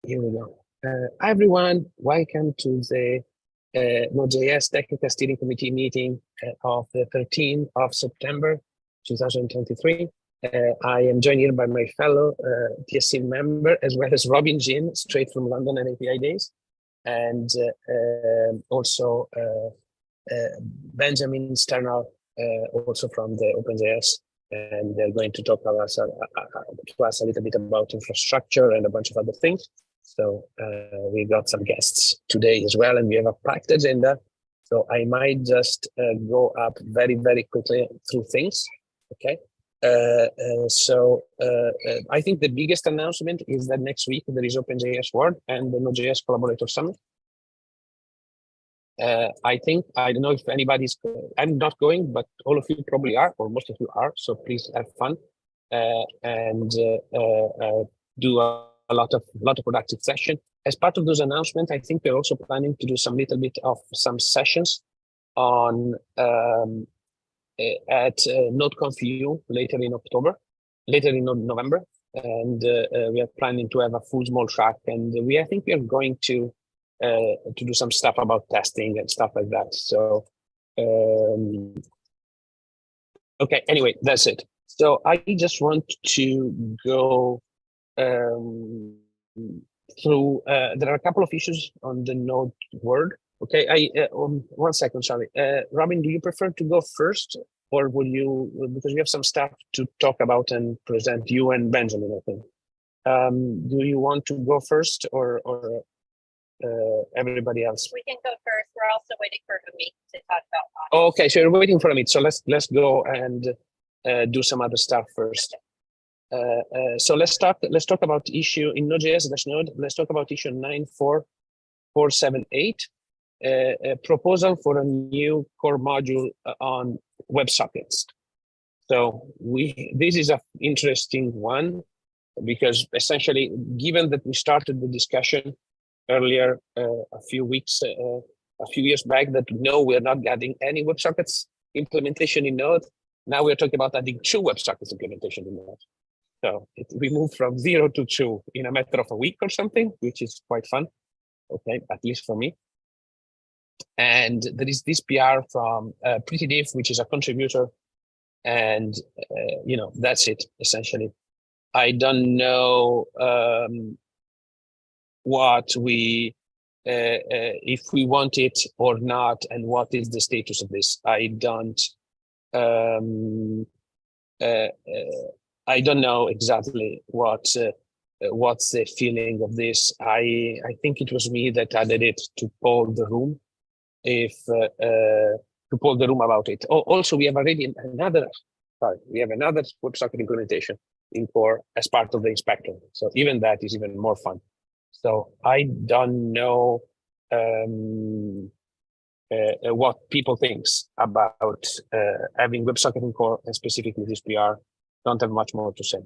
Here we go. Hi everyone, welcome to the Node.js Technical Steering Committee meeting of the 13th of September 2023. I am joined here by my fellow TSC member, as well as Robin Jin, straight from London and API Days, and also Benjamin Sternal, also from the OpenJS, and they're going to talk to us a little bit about infrastructure and a bunch of other things. So we got some guests today as well, and we have a packed agenda. So I might just go up very, very quickly through things. Okay. I think the biggest announcement is that next week there is OpenJS World and the Node.js Collaborator Summit. I don't know if anybody's, I'm not going, but all of you probably are, or most of you are. So please have fun and do a lot of productive session. As part of those announcements, I think we're also planning to do some little bit of some sessions on at NodeConf later in November, and we are planning to have a full small track, and I think we are going to do some stuff about testing and stuff like that. So okay, anyway, that's it. So I just want to go through, there are a couple of issues on the Node world. Okay, 1 second, sorry. Robin, do you prefer to go first, or will you, because we have some stuff to talk about and present, you and Benjamin, I think. Do you want to go first, or everybody else? We can go first. We're also waiting for Amit to talk about. Oh, okay, so you're waiting for Amit. So let's go and do some other stuff first. So let's talk about issue in Node.js-Node. Let's talk about issue 94478, a proposal for a new core module on WebSockets. So this is an interesting one, because essentially, given that we started the discussion earlier a few years back, that no, we're not getting any WebSockets implementation in Node. Now we're talking about adding 2 WebSockets implementation in Node. So we moved from 0 to 2 in a matter of a week or something, which is quite fun. Okay, at least for me. And there is this PR from PrettyDiff, which is a contributor, and that's it essentially. I don't know what we if we want it or not, and what is the status of this. I don't know exactly what's the feeling of this. I think it was me that added it to poll the room, to poll the room about it. Oh, also we have already another WebSocket implementation in core as part of the inspector. So even that is even more fun. So I don't know what people thinks about having WebSocket in core, and specifically this PR. Don't have much more to say.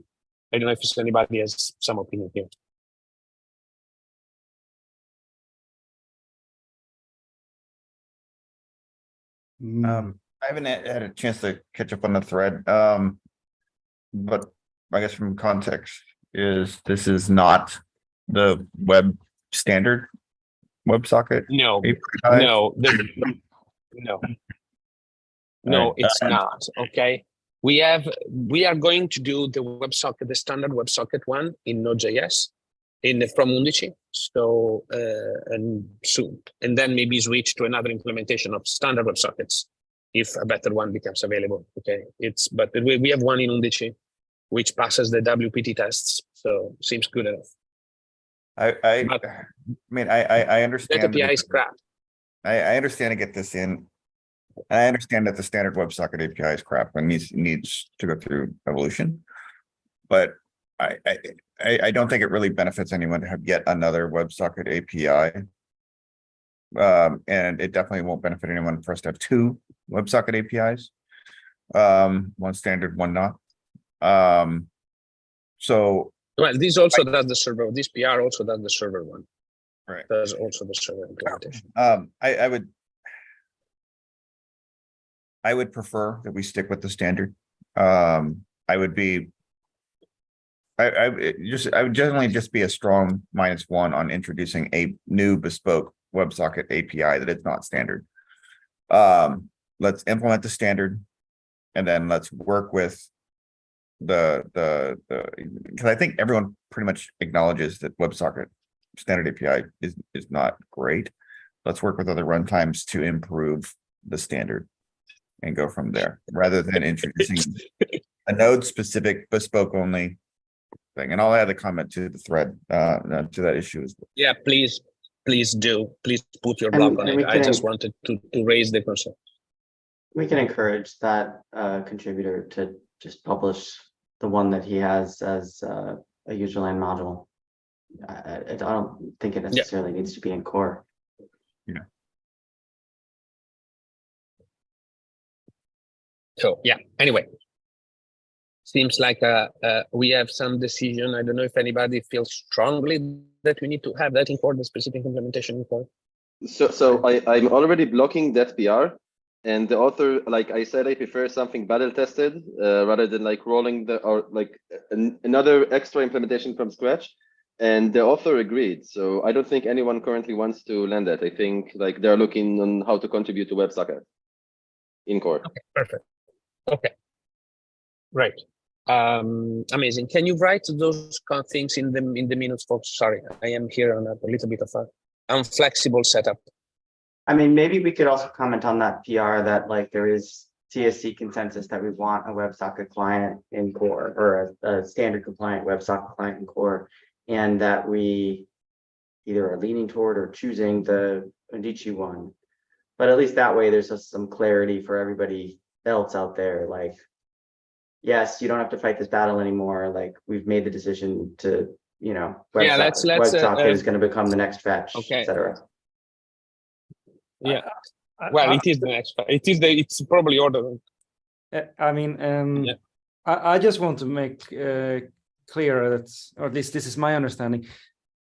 I don't know if anybody has some opinion here. I haven't had a chance to catch up on the thread, but I guess from context this is not the web standard WebSocket. No, API? no, it's not. Okay, we are going to do the WebSocket, the standard WebSocket one in Node.js from Undici. So and soon, and then maybe switch to another implementation of standard WebSockets if a better one becomes available. Okay, but we have one in Undici which passes the WPT tests, so seems good enough. I mean, I understand that API is crap. I understand to get this in. I understand that the standard WebSocket API is crap and needs to go through evolution, but I don't think it really benefits anyone to have yet another WebSocket API. And it definitely won't benefit anyone for us to have 2 WebSocket APIs, one standard, one not. So well, this also does the server. This PR also does the server one. Right. Does also the server implementation. I would prefer that we stick with the standard. I would be I would generally just be a strong -1 on introducing a new bespoke WebSocket API that is not standard. Let's implement the standard, and then let's work with because I think everyone pretty much acknowledges that WebSocket standard API is not great. Let's work with other runtimes to improve the standard and go from there, rather than introducing a node specific bespoke only thing. And I'll add a comment to the thread to that issue as well. Yeah, please do. Please put your blog on it. I just wanted to raise the concern. We can encourage that contributor to just publish the one that he has as a userland module. I don't think it necessarily needs to be in core. Yeah. So yeah, anyway, seems like we have some decision. I don't know if anybody feels strongly that we need to have that in core, the specific implementation in core. So I'm already blocking that PR, and the author, like I said, I prefer something battle tested rather than like rolling another extra implementation from scratch. And the author agreed. So I don't think anyone currently wants to land that. I think like they're looking on how to contribute to WebSocket in core. Okay, perfect. Okay, right. Amazing. Can you write those kind of things in the minutes, folks? Sorry, I am here on a little bit of a unflexible setup. I mean, maybe we could also comment on that PR that like there is TSC consensus that we want a WebSocket client in core, or a standard compliant WebSocket client in core, and that we either are leaning toward or choosing the Ondici one. But at least that way there's just some clarity for everybody else out there. Like, yes, you don't have to fight this battle anymore. Like, we've made the decision to, you know, WebSocket is going to become the next fetch, okay, etc. Yeah. Well, it is the next. It's probably ordered. I mean, I just want to make clear that, or at least this is my understanding,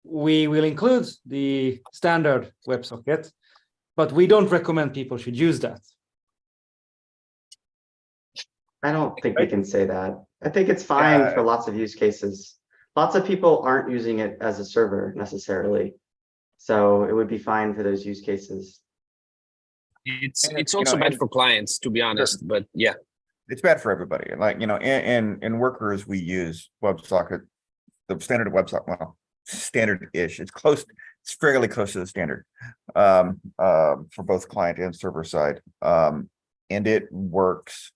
we will include the standard WebSocket, but we don't recommend people should use that. I don't think we can say that. I think it's fine for lots of use cases. Lots of people aren't using it as a server necessarily, so it would be fine for those use cases. It's also bad for clients, to be honest, but yeah. It's bad for everybody. Like, you know, in workers, we use WebSocket, the standard WebSocket, well, standard-ish. It's close, it's fairly close to the standard for both client and server side. And it works.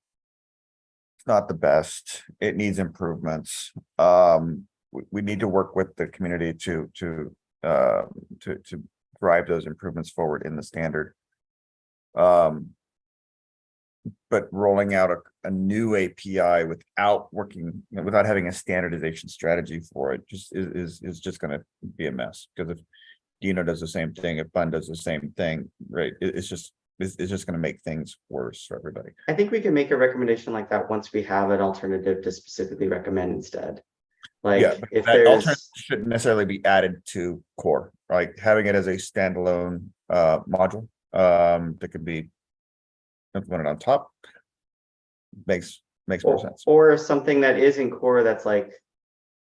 It's not the best. It needs improvements. We need to work with the community to drive those improvements forward in the standard. But rolling out a new API without having a standardization strategy for it is just going to be a mess. Because if Dino does the same thing, if Bun does the same thing, right? It's just going to make things worse for everybody. I think we can make a recommendation like that once we have an alternative to specifically recommend instead. Like, yeah, if that there's alternative shouldn't necessarily be added to core, right? Having it as a standalone module that could be implemented on top makes more sense. Or something that is in core that's like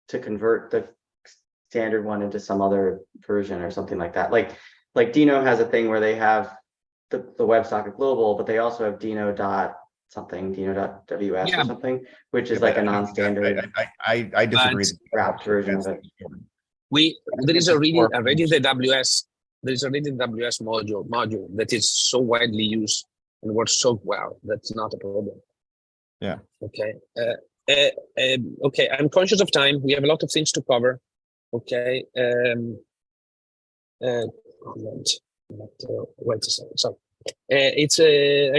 to convert the standard one into some other version or something like that. Like Dino has a thing where they have the WebSocket global, but they also have Dino.ws or something, which is like a non-standard. I disagree. Wrapped version of it. There is already the WS. There is already the WS module that is so widely used and works so well. That's not a problem. Yeah. Okay. Okay. I'm conscious of time. We have a lot of things to cover. Okay. Wait a second. So, I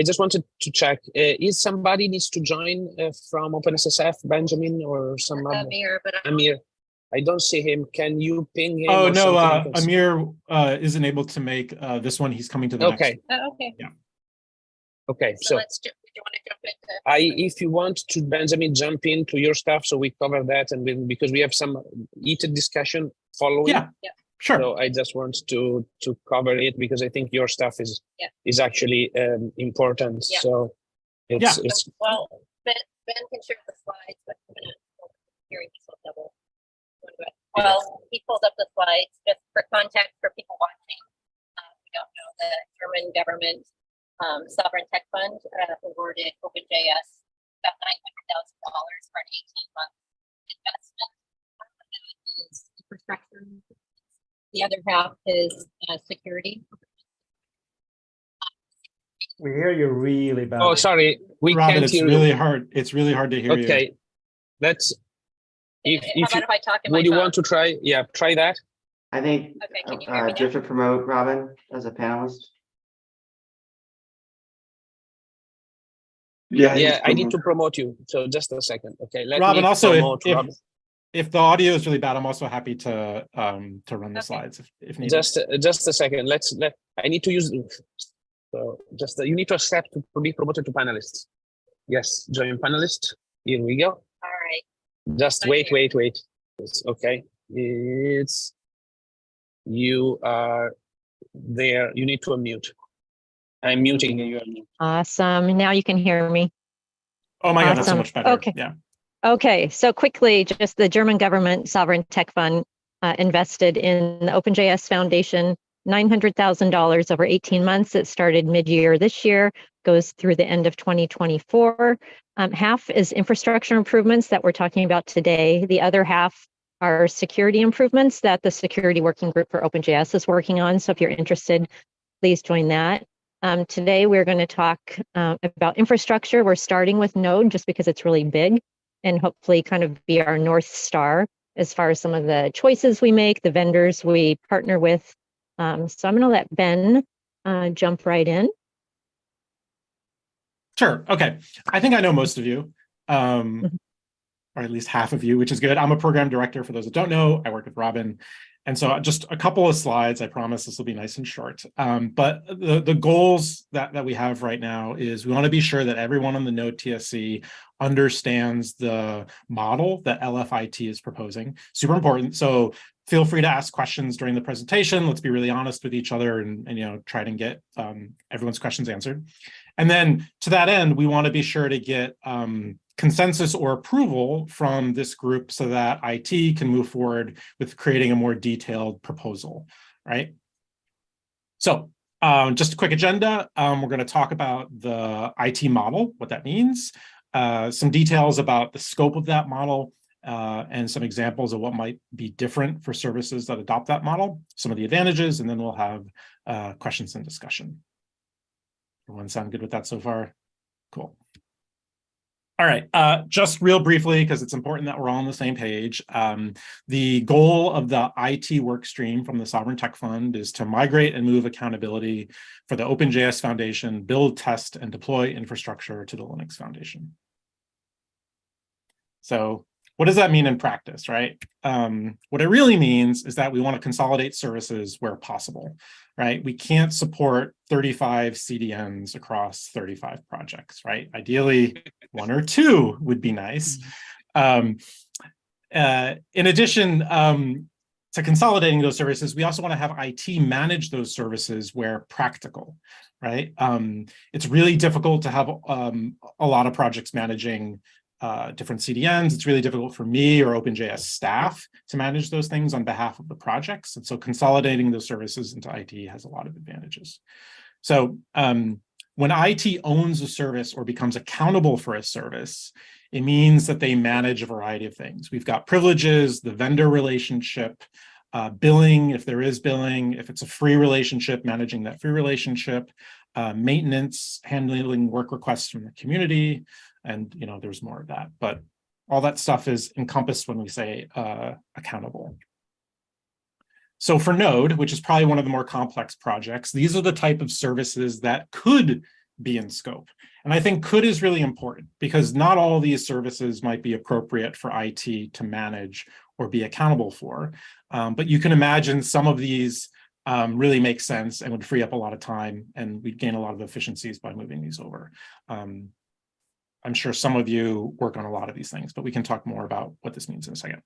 just wanted to check. Is somebody needs to join from OpenSSF, Benjamin or some other? Amir. I don't see him. Can you ping him? Oh no, Amir isn't able to make this one. He's coming to the next. Okay. Yeah. Okay, So let's do you want to jump into? If you want to, Benjamin, jump into your stuff, so we cover that, and because we have some heated discussion following. Yeah. Sure. So I just want to cover it because I think your stuff is actually important. Yeah. So it's well, Ben can share the slides, but I'm gonna hearing myself double. Well, he pulled up the slides just for context for people watching. We don't know the German government sovereign tech fund awarded OpenJS about $900,000 for an 18-month investment. Is infrastructure. The other half is security. We hear you really bad. Oh, sorry, we Robin, can't it's hear really you. hard. It's really hard to hear you. Okay, let's. How about if I talk in my Would you phone? want to try? Yeah, try that. I think, Okay, can you hear me do you now? have to promote Robin as a panelist? Yeah, I need to promote you. So just a second. Okay, let Robin, me also, promote Robin. if the audio is really bad, I'm also happy to run the slides if needed. Just a second. I need to use. So just you need to accept to be promoted to panelists. Yes, join panelist. Here we go. All right. Just Right wait, here. wait. It's okay. It's you are there. You need to unmute. I'm muting you. Awesome. Now you can hear me. Oh my God, that's so Awesome. much better. Okay. Yeah. Okay, so quickly, just the German government sovereign tech fund invested in the OpenJS Foundation, $900,000 over 18 months. It started mid-year this year, goes through the end of 2024. Half is infrastructure improvements that we're talking about today. The other half are security improvements that the security working group for OpenJS is working on. So if you're interested, please join that. Today, we're going to talk about infrastructure. We're starting with Node just because it's really big and hopefully kind of be our North Star as far as some of the choices we make, the vendors we partner with. So I'm going to let Ben jump right in. Sure. Okay. I think I know most of you, or at least half of you, which is good. I'm a program director. For those that don't know, I work with Robin. And so just a couple of slides. I promise this will be nice and short. But the goals that we have right now is we want to be sure that everyone on the Node TSC understands the model that LFIT is proposing. Super important. So feel free to ask questions during the presentation. Let's be really honest with each other and try to get everyone's questions answered. And then to that end, we want to be sure to get consensus or approval from this group so that IT can move forward with creating a more detailed proposal, right? So just a quick agenda. We're going to talk about the IT model, what that means, some details about the scope of that model, and some examples of what might be different for services that adopt that model, some of the advantages, and then we'll have questions and discussion. Everyone sound good with that so far? Cool. All right, just real briefly, because it's important that we're all on the same page. The goal of the IT work stream from the Sovereign Tech Fund is to migrate and move accountability for the OpenJS Foundation, build, test, and deploy infrastructure to the Linux Foundation. So what does that mean in practice, right? What it really means is that we want to consolidate services where possible, right? We can't support 35 CDNs across 35 projects, right? Ideally, 1 or 2 would be nice. In addition to consolidating those services, we also want to have IT manage those services where practical, right? It's really difficult to have a lot of projects managing different CDNs. It's really difficult for me or OpenJS staff to manage those things on behalf of the projects. And so consolidating those services into IT has a lot of advantages. So when IT owns a service or becomes accountable for a service, it means that they manage a variety of things. We've got privileges, the vendor relationship, billing, if there is billing, if it's a free relationship, managing that free relationship, maintenance, handling work requests from the community, and there's more of that, but all that stuff is encompassed when we say accountable. So for Node, which is probably one of the more complex projects, these are the type of services that could be in scope. And I think could is really important because not all of these services might be appropriate for IT to manage or be accountable for. But you can imagine some of these really make sense and would free up a lot of time, and we'd gain a lot of efficiencies by moving these over. I'm sure some of you work on a lot of these things, but we can talk more about what this means in a second.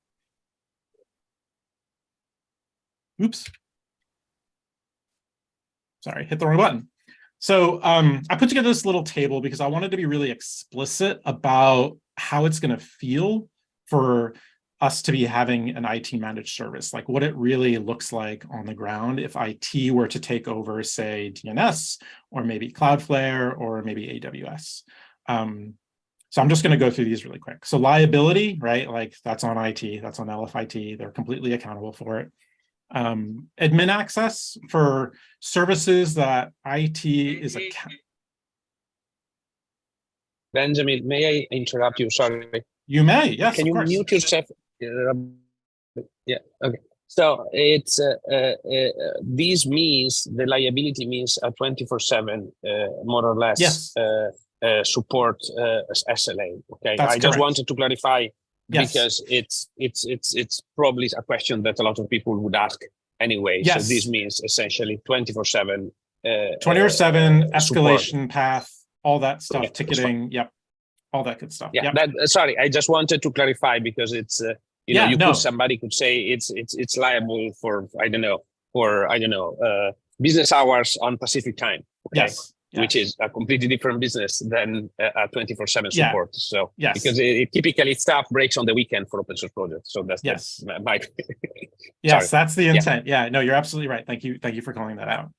Oops. Sorry, hit the wrong button. So I put together this little table because I wanted to be really explicit about how it's going to feel for us to be having an IT managed service, like what it really looks like on the ground if IT were to take over, say, DNS, or maybe Cloudflare, or maybe AWS. So I'm just going to go through these really quick. So liability, right? Like that's on IT, that's on LFIT. They're completely accountable for it. Admin access for services that IT is Benjamin, may I interrupt you? Sorry. You may, yes, Can of you course. mute yourself? Yeah, okay. So it's this means the liability means a 24/7 more or less Yes. support SLA. Okay, That's I just correct. wanted to clarify Yes. because it's probably a question that a lot of people would ask anyway. Yes. So this means essentially 24/7. 24/7 escalation support. path, all that stuff, Yeah, ticketing. Yep. All that good stuff. Yeah, Yep. that, sorry, I just wanted to clarify because it's you know, somebody could say it's liable for I don't know business hours on Pacific time. Okay? Yes. Which is a completely different business than a 24/7 support. So yes, because it typically stuff breaks on the weekend for open source projects. So that's my yes, that's the intent. Yeah, no, you're absolutely right. Thank you for calling that out.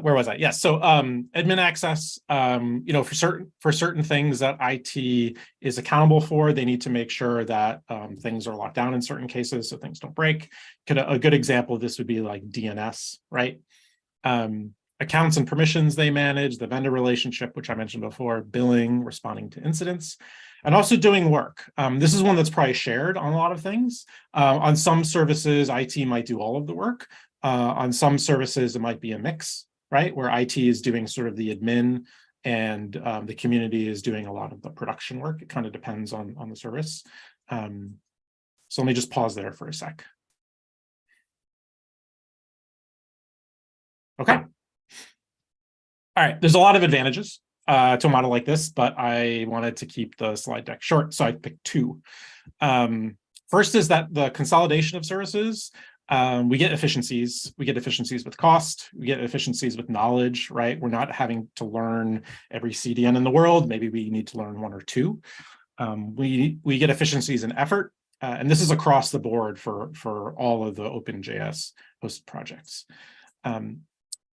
Where was I? Yes. So admin access, you know, for certain things that IT is accountable for, they need to make sure that things are locked down in certain cases so things don't break. A good example of this would be like DNS, right? Accounts and permissions they manage, the vendor relationship, which I mentioned before, billing, responding to incidents, and also doing work. This is one that's probably shared on a lot of things. On some services, IT might do all of the work. On some services, it might be a mix, right? Where IT is doing sort of the admin and the community is doing a lot of the production work. It kind of depends on the service. So let me just pause there for a sec. Okay. All right, there's a lot of advantages to a model like this, but I wanted to keep the slide deck short, so I picked two. First is that the consolidation of services, we get efficiencies. We get efficiencies with cost. We get efficiencies with knowledge, right? We're not having to learn every CDN in the world. Maybe we need to learn one or two. We get efficiencies in effort, and this is across the board for all of the OpenJS hosted projects.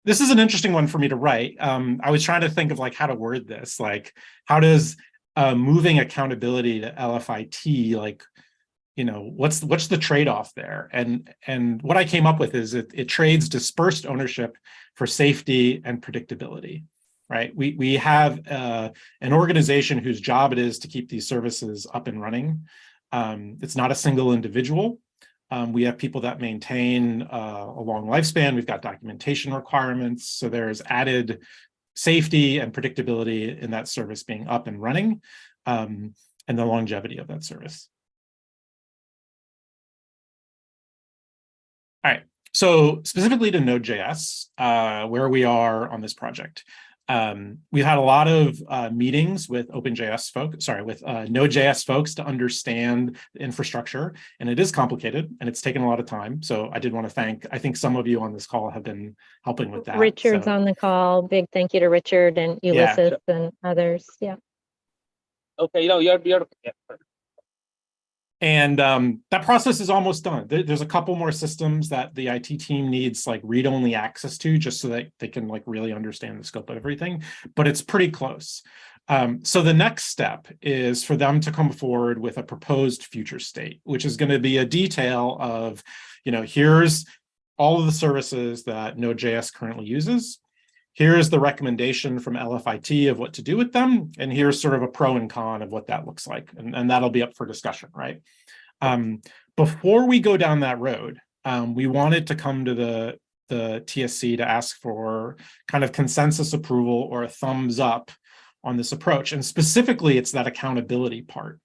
This is an interesting one for me to write. I was trying to think of like how to word this, like how does moving accountability to LFIT, like, you know, what's the trade-off there? And what I came up with is it trades dispersed ownership for safety and predictability, right? We have an organization whose job it is to keep these services up and running. It's not a single individual. We have people that maintain a long lifespan. We've got documentation requirements. So there's added safety and predictability in that service being up and running, and the longevity of that service. All right, so specifically to Node.js, where we are on this project. We've had a lot of meetings with OpenJS folks, with Node.js folks to understand the infrastructure, and it is complicated and it's taken a lot of time. So I did want to thank, I think some of you on this call have been helping with that. Richard's on the call. Big thank you to Richard and Ulysses and others. Yeah. Okay, you're And that process is almost done. There's a couple more systems that the IT team needs like read-only access to just so that they can like really understand the scope of everything, but it's pretty close. So the next step is for them to come forward with a proposed future state, which is going to be a detail of, you know, here's all of the services that Node.js currently uses. Here's the recommendation from LFIT of what to do with them. And here's sort of a pro and con of what that looks like. And that'll be up for discussion, right? Before we go down that road, we wanted to come to the TSC to ask for kind of consensus approval or a thumbs up on this approach. And specifically, it's that accountability part.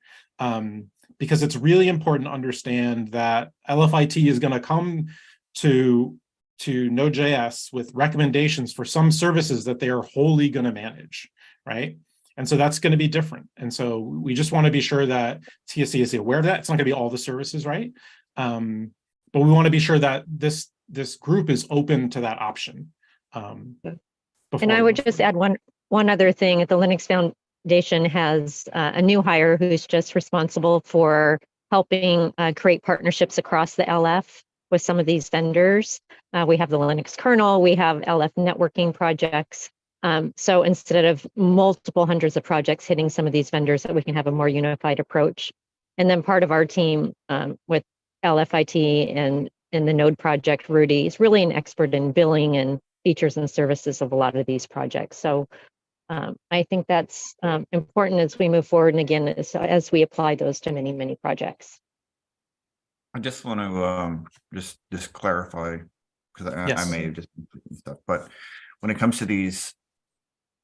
Because it's really important to understand that LFIT is going to come to Node.js with recommendations for some services that they are wholly going to manage, right? And so that's going to be different. And so we just want to be sure that TSC is aware of that. It's not going to be all the services, right? But we want to be sure that this group is open to that option. And I would just add one other thing. At the Linux Foundation has a new hire who's just responsible for helping create partnerships across the LF with some of these vendors. We have the Linux kernel, we have LF networking projects. So instead of multiple hundreds of projects hitting some of these vendors, that we can have a more unified approach. And then part of our team with LFIT and in the Node project, Rudy is really an expert in billing and features and services of a lot of these projects. So I think that's important as we move forward. And again, as we apply those to many, many projects. I just want to just clarify, because I may have just stuff, but when it comes to these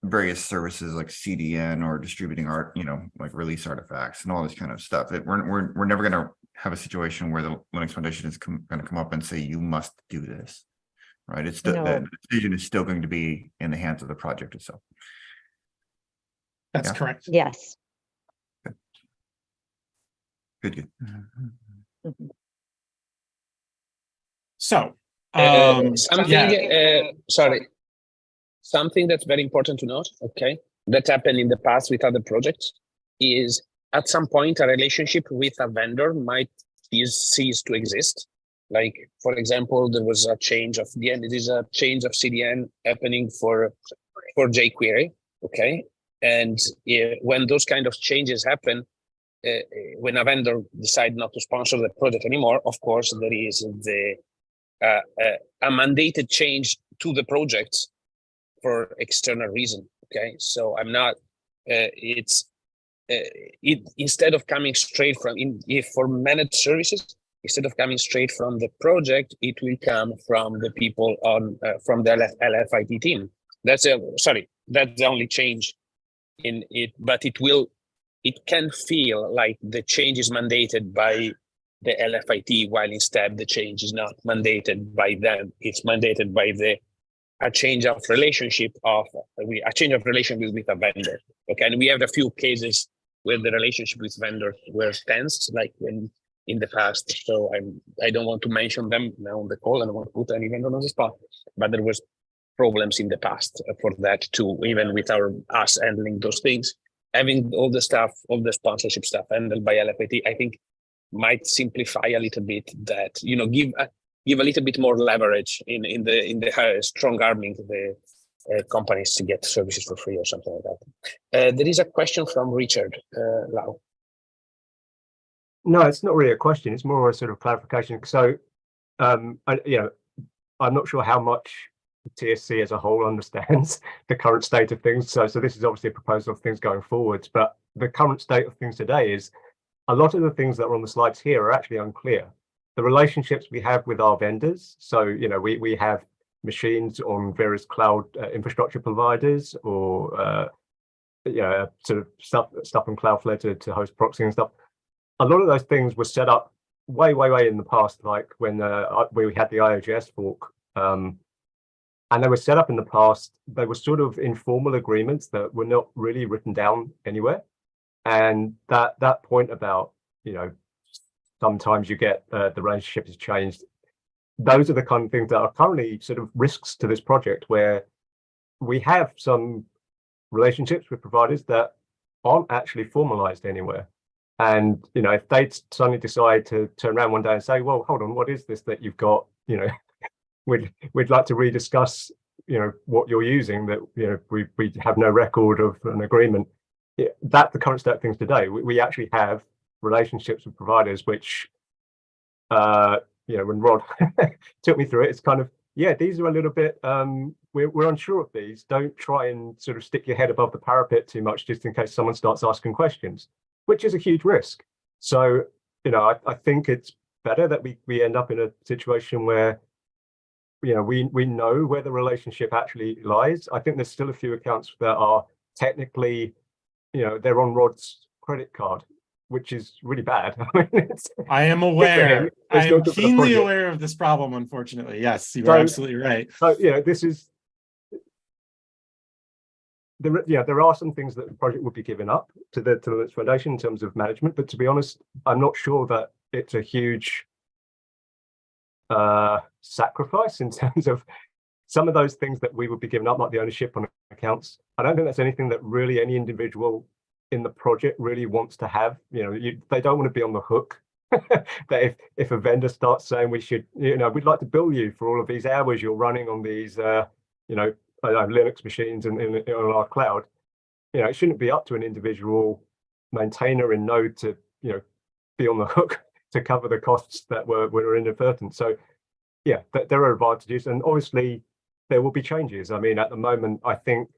various services like CDN or distributing art, you know, like release artifacts and all this kind of stuff, we're never going to have a situation where the Linux Foundation is going to come up and say you must do this, right? It's still, the decision is still going to be in the hands of the project itself. That's correct. Yes. Good. Mhm. So, something that's very important to note, okay, that happened in the past with other projects is at some point a relationship with a vendor might cease to exist. Like, for example, there was a change of CDN happening for jQuery, okay? And when those kind of changes happen, when a vendor decides not to sponsor the project anymore, of course, there is a mandated change to the project for external reason. Okay, so I'm not. Instead of coming straight from if for managed services, instead of coming straight from the project, it will come from the people on from the LFIT team. That's the only change in it, but it can feel like the change is mandated by the LFIT, while instead the change is not mandated by them. It's mandated by a change of relationship with a vendor. Okay, and we have a few cases where the relationship with vendors were tense, like in the past. So I don't want to mention them now on the call. I don't want to put any vendor on the spot, but there was problems in the past for that too, even with us handling those things. Having all the stuff, all the sponsorship stuff handled by LFIT, I think might simplify a little bit that, you know, give a little bit more leverage in the strong arming the companies to get services for free or something like that. There is a question from Richard Lau. No, it's not really a question. It's more a sort of clarification. So, I'm not sure how much TSC as a whole understands the current state of things. So this is obviously a proposal of things going forwards, but the current state of things today is a lot of the things that are on the slides here are actually unclear. The relationships we have with our vendors. So, you know, we have machines on various cloud infrastructure providers or, sort of stuff on Cloudflare to host proxy and stuff. A lot of those things were set up way in the past, like when we had the IOJS fork. And they were set up in the past. They were sort of informal agreements that were not really written down anywhere. And that point about, you know, sometimes you get the relationship has changed. Those are the kind of things that are currently sort of risks to this project, where we have some relationships with providers that aren't actually formalized anywhere. And, you know, if they suddenly decide to turn around one day and say, well, hold on, what is this that you've got, you know, we'd like to rediscuss, you know, what you're using that, you know, we have no record of an agreement. That's the current state of things today. We actually have relationships with providers, which, you know, when Rod took me through it, it's kind of, yeah, these are a little bit, we're unsure of these. Don't try and sort of stick your head above the parapet too much, just in case someone starts asking questions, which is a huge risk. So, you know, I think it's better that we end up in a situation where, you know, we know where the relationship actually lies. I think there's still a few accounts that are technically, you know, they're on Rod's credit card, which is really bad. I mean, I am aware. I am keenly aware of this problem, unfortunately. Yes, you're absolutely right. So, you know, this is, there are some things that the project would be giving up to the Linux Foundation in terms of management, but to be honest, I'm not sure that it's a huge sacrifice in terms of some of those things that we would be giving up, like the ownership on accounts, I don't think that's anything that really any individual in the project really wants to have. They don't want to be on the hook. That if a vendor starts saying we should, we'd like to bill you for all of these hours you're running on these, Linux machines and on our cloud, it shouldn't be up to an individual maintainer in Node to, be on the hook to cover the costs that were inadvertent. So yeah, there are advantages, and obviously there will be changes. I mean, at the moment, I think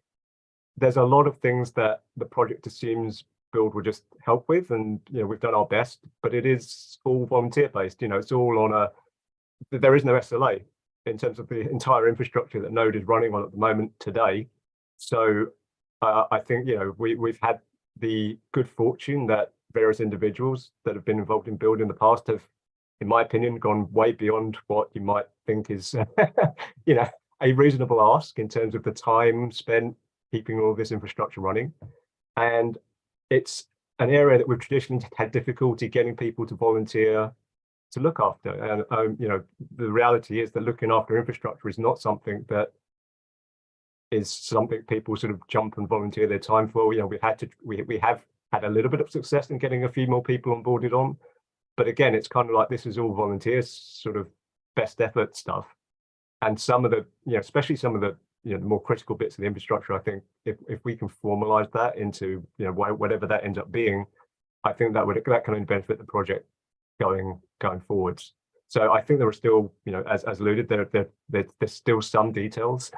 there's a lot of things that the project assumes build will just help with, and we've done our best, but it is all volunteer based. It's all on there is no SLA in terms of the entire infrastructure that Node is running on at the moment today. So I think we've had the good fortune that various individuals that have been involved in build in the past have, in my opinion, gone way beyond what you might think is a reasonable ask in terms of the time spent keeping all this infrastructure running. And it's an area that we've traditionally had difficulty getting people to volunteer to look after. And the reality is that looking after infrastructure is not something that is something people sort of jump and volunteer their time for. We have had a little bit of success in getting a few more people onboarded on, but again, it's kind of like this is all volunteers, sort of best effort stuff. And some of the, especially some of the, the more critical bits of the infrastructure, I think if we can formalize that into, whatever that ends up being, I think that can only benefit the project going forwards. So I think there are still, as alluded, there's still some details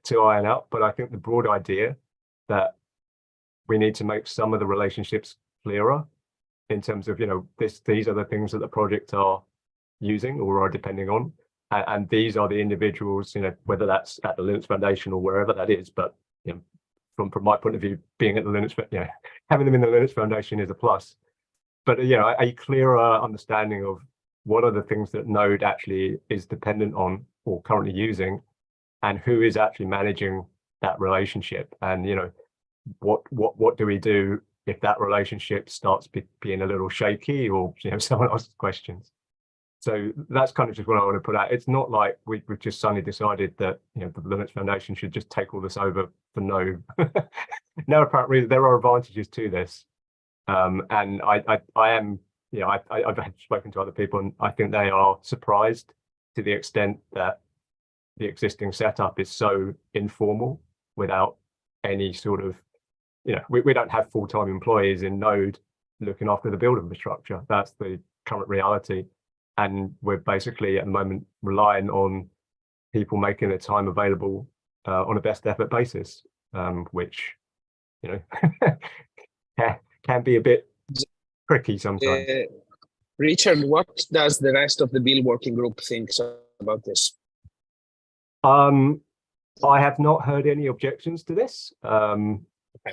to iron out, but I think the broad idea that we need to make some of the relationships clearer in terms of, these are the things that the project are using or are depending on. And these are the individuals, whether that's at the Linux Foundation or wherever that is. But from my point of view, being at the Linux, having them in the Linux Foundation is a plus. But a clearer understanding of what are the things that Node actually is dependent on or currently using, and who is actually managing that relationship, and what do we do if that relationship starts being a little shaky, or someone asks questions. So that's kind of just what I want to put out. It's not like we've just suddenly decided that the Linux Foundation should just take all this over for Node. No, apparently there are advantages to this, and I am, I've spoken to other people, and I think they are surprised to the extent that the existing setup is so informal, without any sort of, we don't have full-time employees in Node looking after the build infrastructure. That's the current reality. And we're basically at the moment relying on people making their time available on a best effort basis, which, can be a bit tricky sometimes. Richard, what does the rest of the build working group think about this? I have not heard any objections to this. Okay.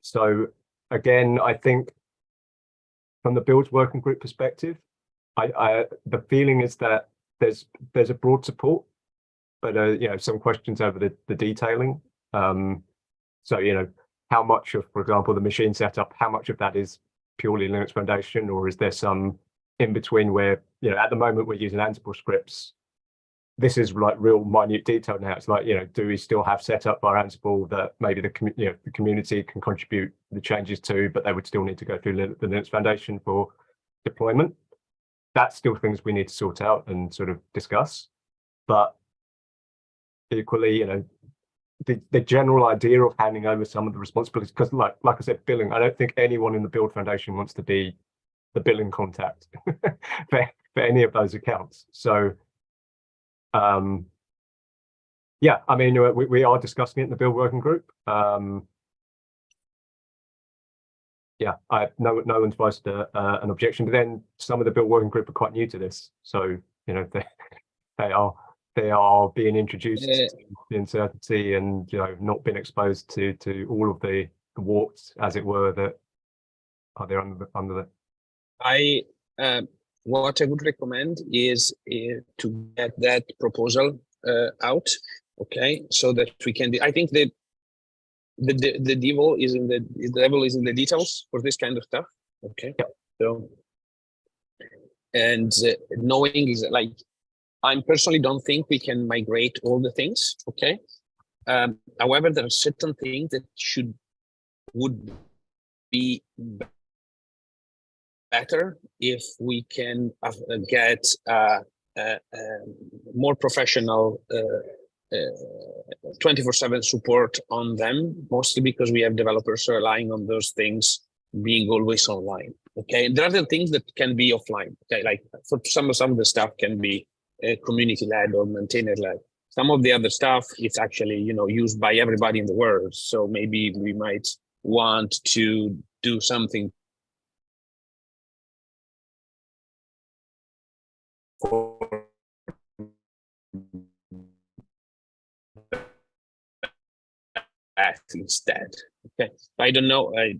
So again, I think from the build working group perspective, the feeling is that there's a broad support, but some questions over the detailing. So how much of, for example, the machine setup, how much of that is purely Linux Foundation, or is there some in between where at the moment we're using Ansible scripts? This is like real minute detail now. It's like, do we still have set up by Ansible that maybe the community can contribute the changes to, but they would still need to go through the Linux Foundation for deployment? That's still things we need to sort out and sort of discuss. But equally, the general idea of handing over some of the responsibilities, because like I said, billing, I don't think anyone in the Build Foundation wants to be the billing contact for any of those accounts. So yeah, I mean, we are discussing it in the build working group. Yeah, no one's voiced an objection, but then some of the build working group are quite new to this, so they are being introduced to the uncertainty, and not been exposed to all of the warts, as it were, that are there under the. What I would recommend is to get that proposal out, okay, so that we can. I think that the devil is in the details for this kind of stuff, okay. Yep. So, and knowing is like, I personally don't think we can migrate all the things. Okay. However, there are certain things that would be better if we can get more professional 24/7 support on them, mostly because we have developers relying on those things being always online. Okay, there are the things that can be offline. Okay, like for some of the stuff can be community led or maintainer led. Some of the other stuff it's actually used by everybody in the world. So maybe we might want to do something for that instead. Okay, I don't know. I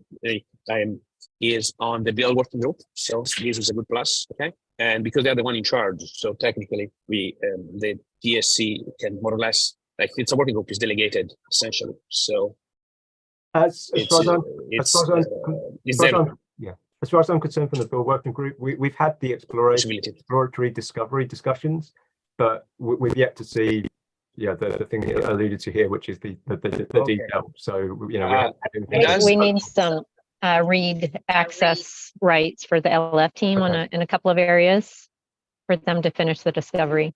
am is on the build working group, so this is a good plus. Okay, and because they're the one in charge, so technically we the TSC can more or less, like, it's a working group, is delegated essentially. So As far as I'm concerned, from the build working group, we've had the exploratory discovery discussions, but we've yet to see the thing that I alluded to here, which is the detail. So we haven't had anything. We need some read access rights for the LF team in a couple of areas for them to finish the discovery.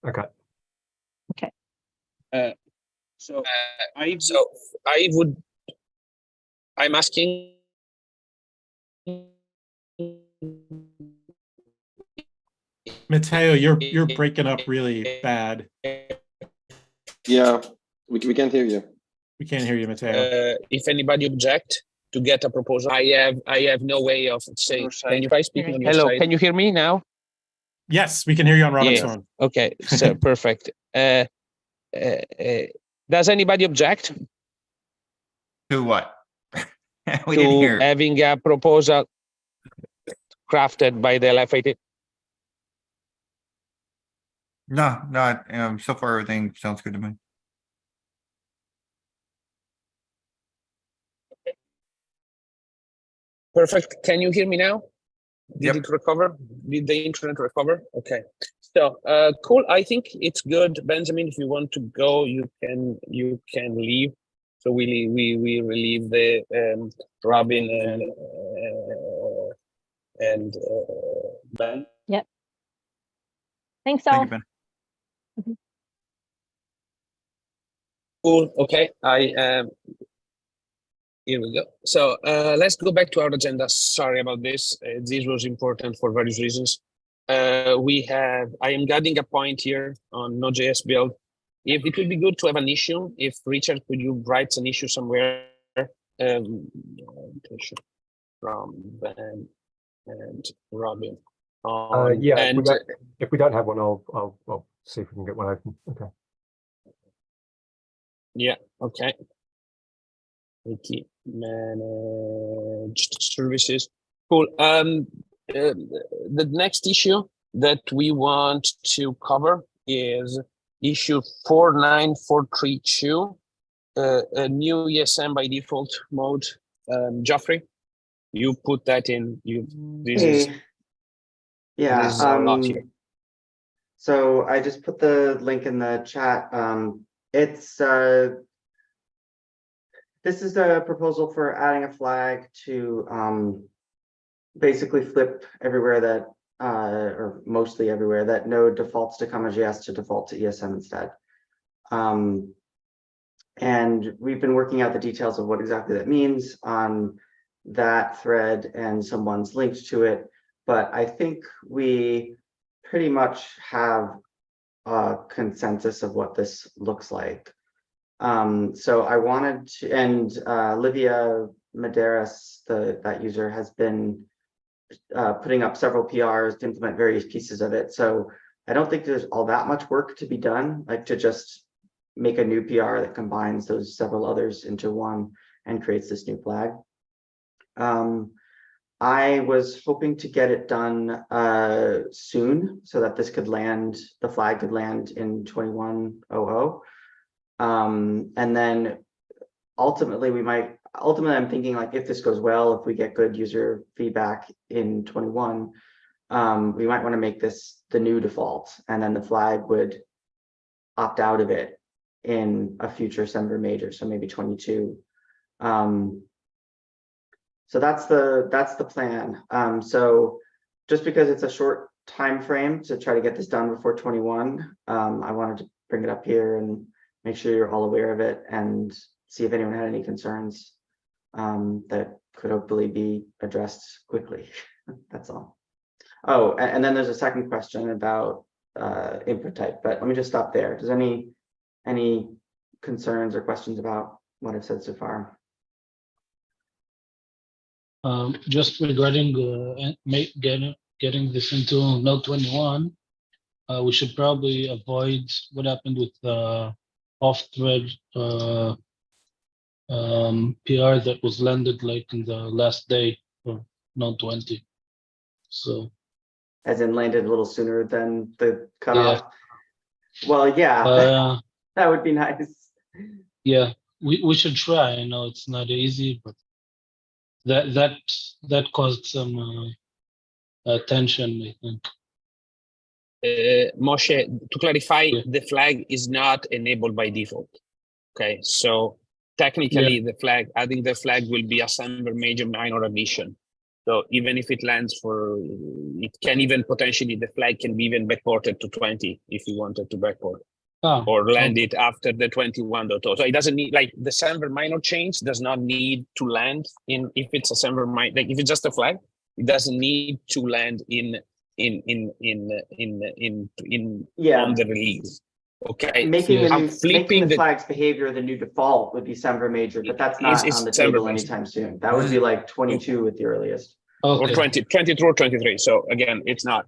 Okay. I'm asking. Matteo, you're breaking up really bad. Yeah, we can't hear you. We can't hear you, Matteo. If anybody object to get a proposal, I have no way of saying. Can you guys speak on your Hello, side? can you hear me now? Yes, we can hear you on Robin's phone. Okay, so perfect. Does anybody object To what? We to didn't hear. having a proposal crafted by the LF18? No, so far everything sounds good to me. Perfect. Can you hear me now? Did Yep. it recover? Did the internet recover? Okay. So cool. I think it's good, Benjamin. If you want to go, you can leave. So we relieve the Robin and Ben. Yep. Thanks Thank all. you, Ben. Cool. Okay. Here we go. So let's go back to our agenda. Sorry about this. This was important for various reasons. I am guiding a point here on Node.js build. If it would be good to have an issue, if Richard, could you write an issue somewhere from Ben and Robin? If we don't have one, I'll see if we can get one open. Okay. Yeah. Okay. Wiki managed services. Cool. The next issue that we want to cover is issue 49432, a new ESM by default mode. Geoffrey, you put that in. This is a lot here. So I just put the link in the chat. This is a proposal for adding a flag to basically flip everywhere that, or mostly everywhere, that Node defaults to CommonJS to default to ESM instead. And we've been working out the details of what exactly that means on that thread, and someone's linked to it. But I think we pretty much have a consensus of what this looks like. So I wanted to, and Livia Medeiros, that user, has been putting up several PRs to implement various pieces of it. So I don't think there's all that much work to be done, like to just make a new PR that combines those several others into one and creates this new flag. I was hoping to get it done soon so that this could land, the flag could land in 2100. And then ultimately I'm thinking, like, if this goes well, if we get good user feedback in 21, we might want to make this the new default, and then the flag would opt out of it in a future December major, so maybe 22. So that's the plan. So just because it's a short time frame to try to get this done before 21, I wanted to bring it up here and make sure you're all aware of it and see if anyone had any concerns that could hopefully be addressed quickly. That's all. Oh, and then there's a second question about input type, but let me just stop there. Does any concerns or questions about what I've said so far? Just regarding getting this into Node 21, we should probably avoid what happened with the off-thread PR that was landed like in the last day of Node 20. So, as in landed a little sooner than the cutoff. Yeah. Well, yeah, that would be nice. Yeah, we should try. I know it's not easy, but that caused some tension, I think. Moshe, to clarify, the flag is not enabled by default. Okay, so technically adding the flag will be a December major minor addition. So even if it lands it can even potentially, the flag can be even backported to 20 if you wanted to backport. Or land it after the 21.0. So it doesn't need, like, the December minor change does not need to land in, if it's a December minor, like if it's just a flag, it doesn't need to land in on the release. Okay. Making the flag's behavior the new default would be December major, but that's not on the table anytime soon. That would be like 22 at the earliest. Or 22 or 23. So again, it's not.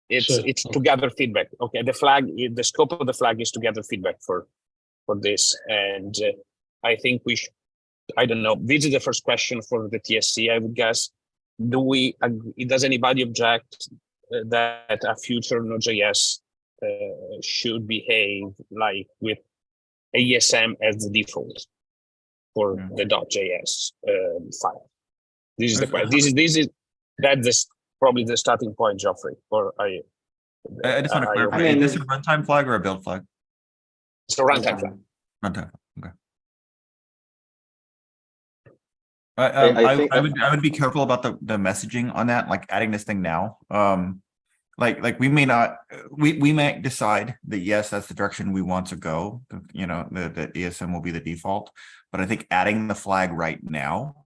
It's to gather feedback. Okay, the scope of the flag is to gather feedback for this, and I think we should. I don't know. This is the first question for the TSC, I would guess. Does anybody object that a future Node.js should behave like with ASM as the default for the .js file? This is the question. That's probably the starting point, Geoffrey. Or I just want to clarify: is this a runtime flag or a build flag? It's a runtime flag. Runtime. Okay. I would be careful about the messaging on that, like adding this thing now. Like we may decide that yes, that's the direction we want to go. You know, the ESM will be the default, but I think adding the flag right now,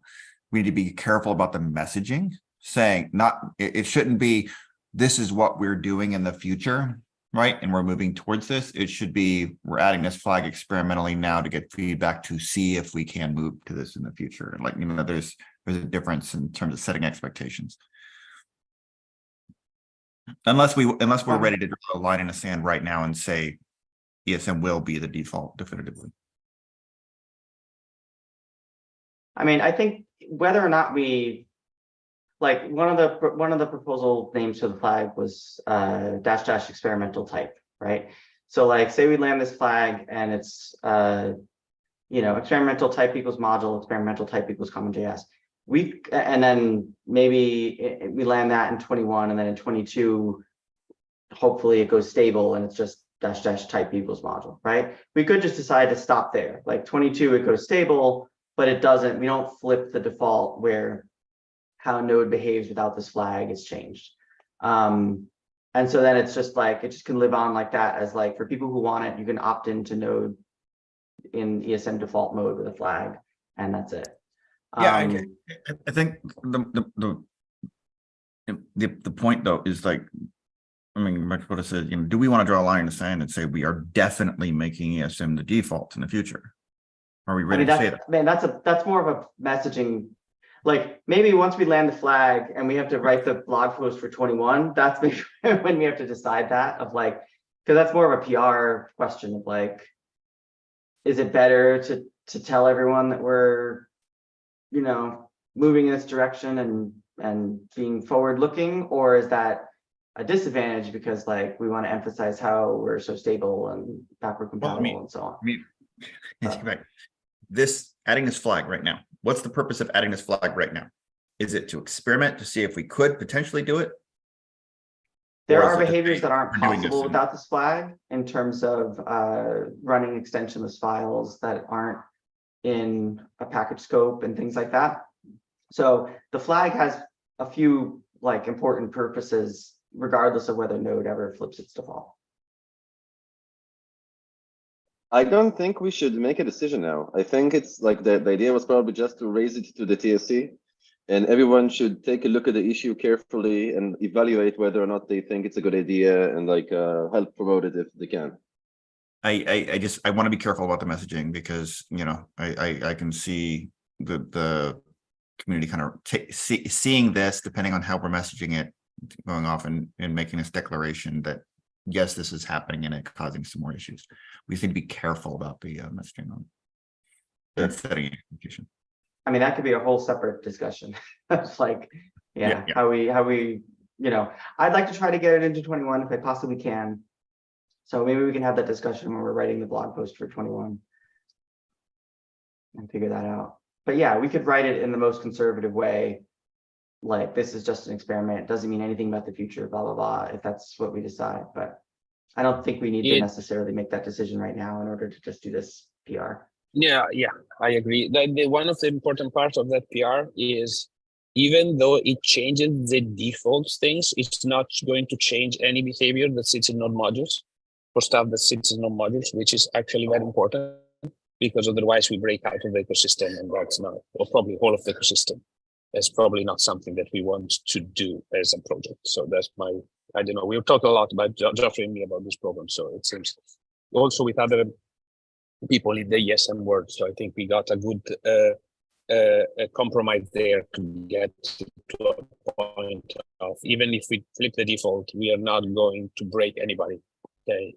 we need to be careful about the messaging, saying it shouldn't be this is what we're doing in the future, right? And we're moving towards this. It should be we're adding this flag experimentally now to get feedback to see if we can move to this in the future. Like, you know, there's a difference in terms of setting expectations. Unless we're ready to draw a line in the sand right now and say ESM will be the default definitively. I mean, I think whether or not we like one of the proposal names for the flag was -- experimental type, right? So like, say we land this flag and it's you know, experimental type equals module, experimental type equals common.js. And then maybe we land that in 21, and then in 22, hopefully it goes stable and it's just -- type equals module, right? We could just decide to stop there. Like 22, it goes stable, but it doesn't. We don't flip the default where how Node behaves without this flag is changed. And so then it's just like, it just can live on like that, as like, for people who want it, you can opt into Node in ESM default mode with a flag, and that's it. Yeah, I think the point though is like, I mean, Mexico said, you know, do we want to draw a line in the sand and say we are definitely making ESM the default in the future? Are we ready to say that? Man, that's more of a messaging. Like, maybe once we land the flag and we have to write the blog post for 21, that's maybe when we have to decide that, of like, because that's more of a PR question of like, is it better to tell everyone that we're, you know, moving in this direction and being forward looking, or is that a disadvantage because like we want to emphasize how we're so stable and backward compatible and so on? Adding this flag right now. What's the purpose of adding this flag right now? Is it to experiment to see if we could potentially do it? Or There is are it just behaviors that aren't we're doing this possible and- without this flag in terms of running extensionless files that aren't in a package scope and things like that. So the flag has a few like important purposes, regardless of whether Node ever flips its default. I don't think we should make a decision now. I think it's like the idea was probably just to raise it to the TSC, and everyone should take a look at the issue carefully and evaluate whether or not they think it's a good idea and like help promote it if they can. I want to be careful about the messaging because, you know, I can see the community kind of seeing this, depending on how we're messaging it, going off and making this declaration that yes, this is happening and it causing some more issues. We just need to be careful about the messaging on and setting an expectation. I mean, that could be a whole separate discussion. It's like, yeah, how we, you know, I'd like to try to get it into 21 if I possibly can. So maybe we can have that discussion when we're writing the blog post for 21 and figure that out. But yeah, we could write it in the most conservative way. Like, this is just an experiment. It doesn't mean anything about the future, blah, blah, blah, if that's what we decide. But I don't think we need to necessarily make that decision right now in order to just do this PR. Yeah, I agree. One of the important parts of that PR is, even though it changes the default things, it's not going to change any behavior that sits in Node modules for stuff that sits in Node modules, which is actually very important, because otherwise we break out of the ecosystem, and that's not, or probably whole of the ecosystem. That's probably not something that we want to do as a project. So that's my, I don't know, we've talked a lot about Geoffrey and me about this problem. So it seems also with other people in the ESM world. So I think we got a good a compromise there to get to a point of, even if we flip the default, we are not going to break anybody. Okay,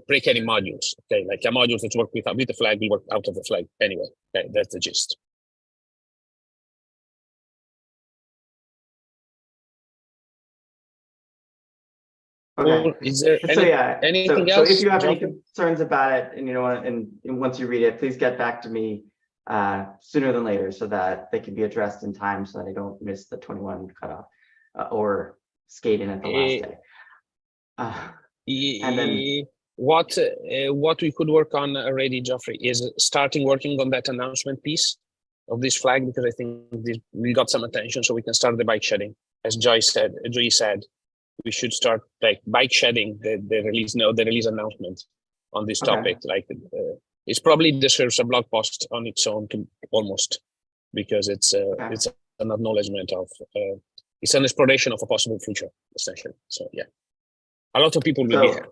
break any modules. Okay, like a module that work with the flag, we work out of the flag anyway. Okay, that's the gist. Okay. Is there anything else? So if you have any Geoffrey? concerns about it, and you know, and once you read it, please get back to me sooner than later, so that they can be addressed in time, so that I don't miss the 21 cutoff or skate in at the last day. And then what we could work on already, Geoffrey, is starting working on that announcement piece of this flag, because I think we got some attention, so we can start the bike shedding. As Joy said, we should start like bike shedding the release announcement on this topic. Like it's probably deserves a blog post on its own, almost, because it's an acknowledgement of it's an exploration of a possible future, essentially. So yeah, a lot of people will be happy.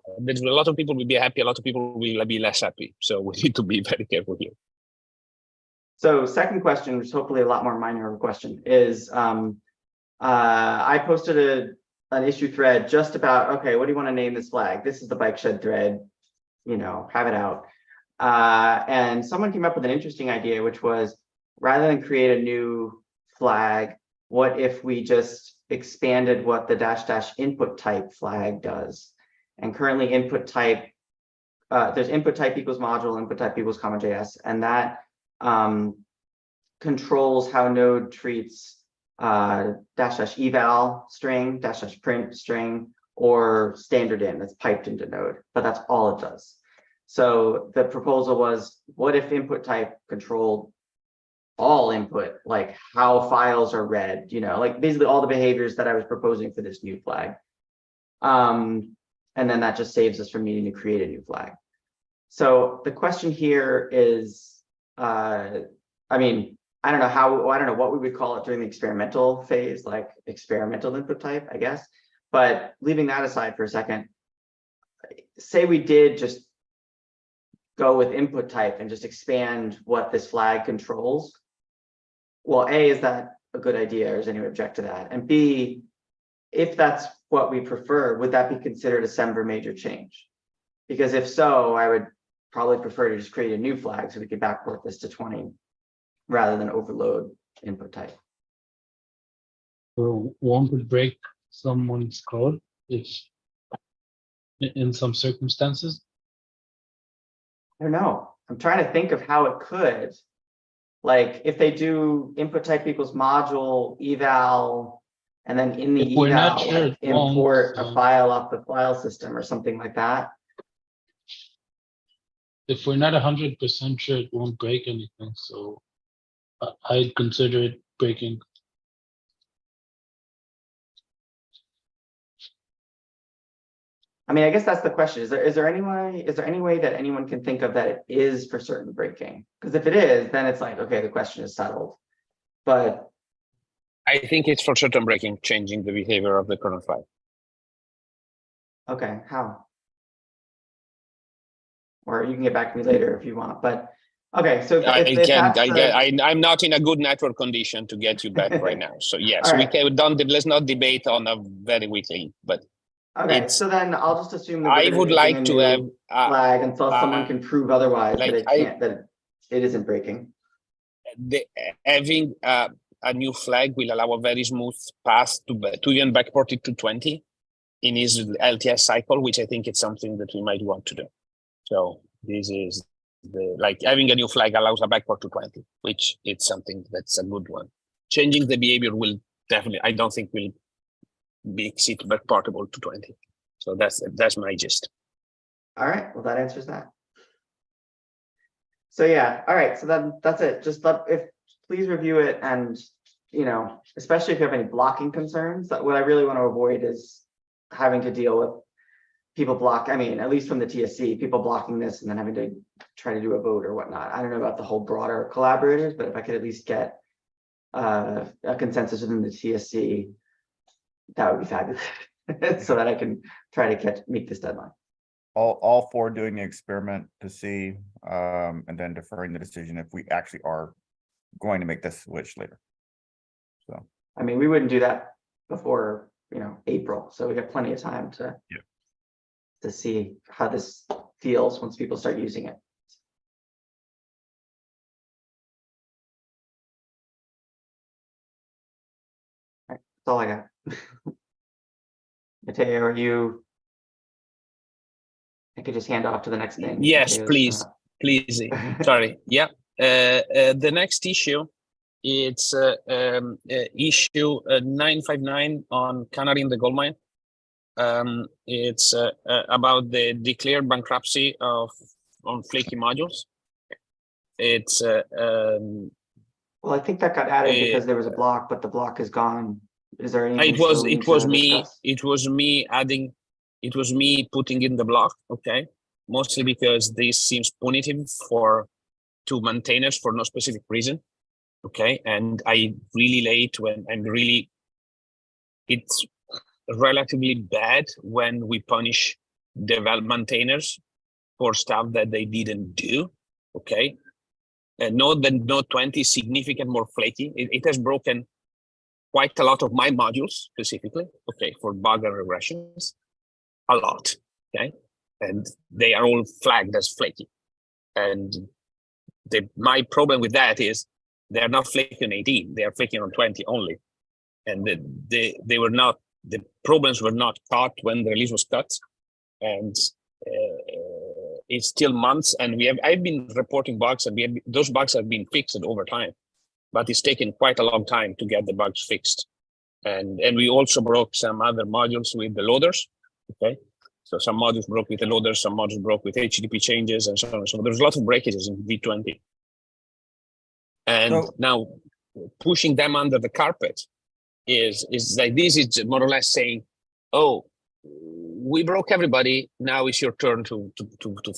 A lot of people will be happy. A lot of people will be less happy. So we need to be very careful here. So second question, which is hopefully a lot more minor question, is I posted an issue thread just about, okay, what do you want to name this flag? This is the bike shed thread, you know, have it out. And someone came up with an interesting idea, which was, rather than create a new flag, what if we just expanded what the -- input type flag does? And currently input type, there's input type equals module, input type equals .js, and that controls how Node treats --eval string, --print string, or standard in that's piped into Node, but that's all it does. So the proposal was, what if input type controlled all input, like how files are read, you know, like basically all the behaviors that I was proposing for this new flag. And then that just saves us from needing to create a new flag. So the question here is, I mean, I don't know what we would call it during the experimental phase, like experimental input type, I guess. But leaving that aside for a second, say we did just go with input type and just expand what this flag controls. Well, A, is that a good idea, or does anyone object to that? And B, if that's what we prefer, would that be considered a Semver major change? Because if so, I would probably prefer to just create a new flag so we could backport this to 20 rather than overload input type. So one could break someone's code if in some circumstances. I don't know. I'm trying to think of how it could. Like if they do input type equals module eval And then in the If we're not eval, sure, like, it won't, import a file off the file system or something like that. if we're not 100% sure, it won't break anything. So I'd consider it breaking. I mean, I guess that's the question. Is there any way that anyone can think of that it is for certain breaking? Because if it is, then it's like, okay, the question is settled. But I think it's for certain breaking, changing the behavior of the kernel file. okay, how? Or you can get back to me later if you want, but okay, so I'm not in a good network condition to get you back right now. So yes, right. let's not debate on a very weekly, but okay, so then I'll just assume that I would like to have flag until someone can prove otherwise that it can't, that it isn't breaking. Having a new flag will allow a very smooth path to even backport it to 20 in his LTS cycle, which I think it's something that we might want to do. So this is having a new flag allows a backport to 20, which it's something that's a good one. Changing the behavior will definitely, I don't think will makes it backportable to 20. So that's my gist. All right, well, that answers that. So yeah, all right, so that's it. Just please review it, and especially if you have any blocking concerns. That what I really want to avoid is having to deal with people I mean, at least from the TSC, people blocking this and then having to try to do a vote or whatnot. I don't know about the whole broader collaborators, but if I could at least get a consensus within the TSC, that would be fabulous. So that I can try to meet this deadline. All for doing the experiment to see, and then deferring the decision if we actually are going to make this switch later. So I mean, we wouldn't do that before April, so we got plenty of time to see how this feels once people start using it. All right, that's all I got. Mateo, I could just hand off to the next thing. Yes, Mateo's, please. Sorry. Yeah. The next issue, it's issue 959 on Canary in the Gold Mine. It's about the declared bankruptcy on flaky modules. It's well, I think that got added because there was a block, but the block is gone. Is there anything? It was me putting in the block. Okay, mostly because this seems punitive to maintainers for no specific reason. Okay, and I really late when it's relatively bad when we punish development maintainers for stuff that they didn't do. Okay, and note that Node 20 is significant more flaky. It has broken quite a lot of my modules specifically. Okay, for bug and regressions, a lot. Okay, and they are all flagged as flaky. And my problem with that is they are not flaky on 18; they are flaky on 20 only, and they were not. The problems were not caught when the release was cut, and it's still months. And I've been reporting bugs, and those bugs have been fixed over time, but it's taken quite a long time to get the bugs fixed. And we also broke some other modules with the loaders. Okay, so some modules broke with the loaders, some modules broke with HTTP changes, and so on. So there's a lot of breakages in V20, and now pushing them under the carpet is like this is more or less saying, oh, we broke everybody, now it's your turn to